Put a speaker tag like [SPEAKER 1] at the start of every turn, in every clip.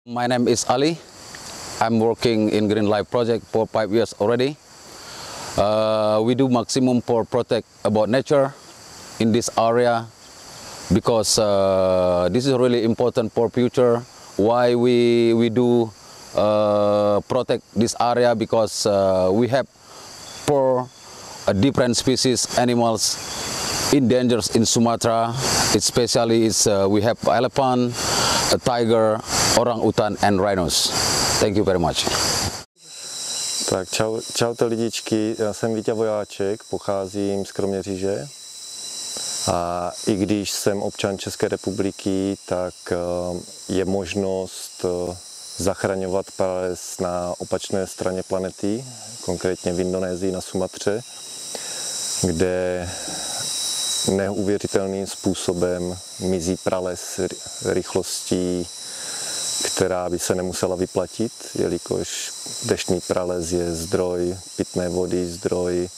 [SPEAKER 1] My name is Ali. I'm working in Green Life project for 5 years already. We do maximum for protect about nature in this area because this is really important for future. Why we do protect this area, because we have 4 different species animals endangered in Sumatra. Especially we have elephant, a tiger, orang-utan and rhinos. Thank you very much.
[SPEAKER 2] Tak čaute lidičky, já jsem Víťa Vojáček, pocházím z Kroměříže a i když jsem občan České republiky, tak je možnost zachraňovat prales na opačné straně planety, konkrétně v Indonésii na Sumatře, kde neuvěřitelným způsobem mizí prales rychlostí, která by se nemusela vyplatit, jelikož deštný prales je zdroj pitné vody, zdroj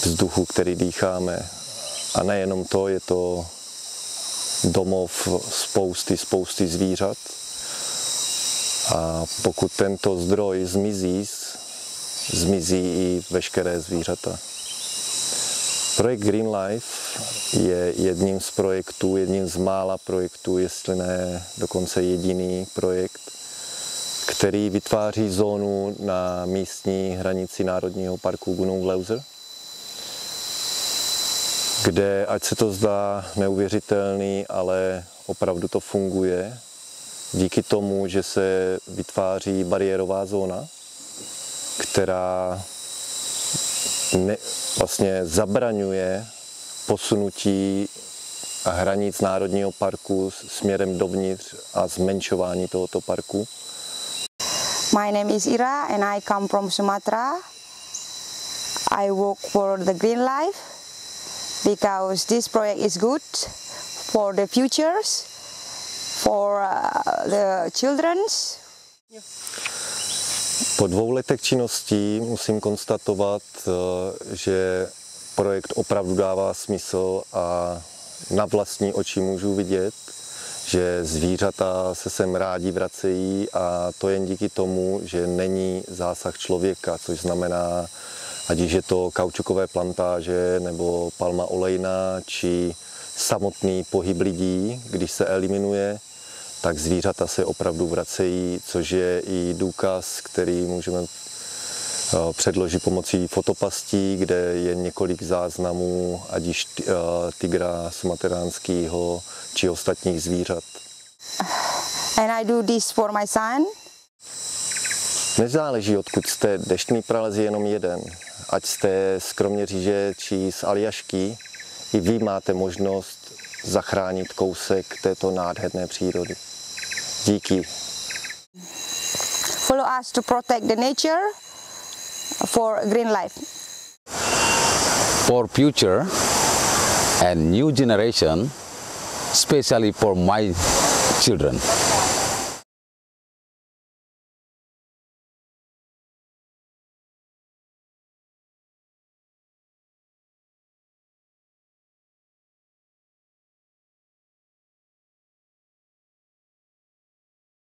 [SPEAKER 2] vzduchu, který dýcháme. A nejenom to, je to domov spousty zvířat. A pokud tento zdroj zmizí i veškeré zvířata. Projekt Green Life je jedním z mála projektů, jestli ne dokonce jediný projekt, který vytváří zónu na místní hranici Národního parku Gunung Leuser, kde, ať se to zdá neuvěřitelný, ale opravdu to funguje, díky tomu, že se vytváří bariérová zóna, která vlastně zabraňuje posunutí hranic Národního parku směrem dovnitř a zmenšování tohoto parku.
[SPEAKER 3] My name is Ira and I come from Sumatra. I work for the Green Life because this project is good for the futures, for the children's.
[SPEAKER 2] Po 2 letech činností musím konstatovat, že projekt opravdu dává smysl a na vlastní oči můžu vidět, že zvířata se sem rádi vracejí a to jen díky tomu, že není zásah člověka, což znamená, ať je to kaučukové plantáže nebo palma olejná či samotný pohyb lidí, když se eliminuje, tak zvířata se opravdu vracejí, což je i důkaz, který můžeme předložit pomocí fotopastí, kde je několik záznamů, ať již tygra sumateránského či ostatních zvířat.
[SPEAKER 3] And I do this for my son.
[SPEAKER 2] Nezáleží, odkud jste, deštný prales je jenom jeden. Ať jste z Kroměříže či z Aljašky, i vy máte možnost zachránit kousek této nádherné přírody. Díky.
[SPEAKER 3] Follow us to protect the nature for Green Life.
[SPEAKER 1] For future and new generation, especially for my children.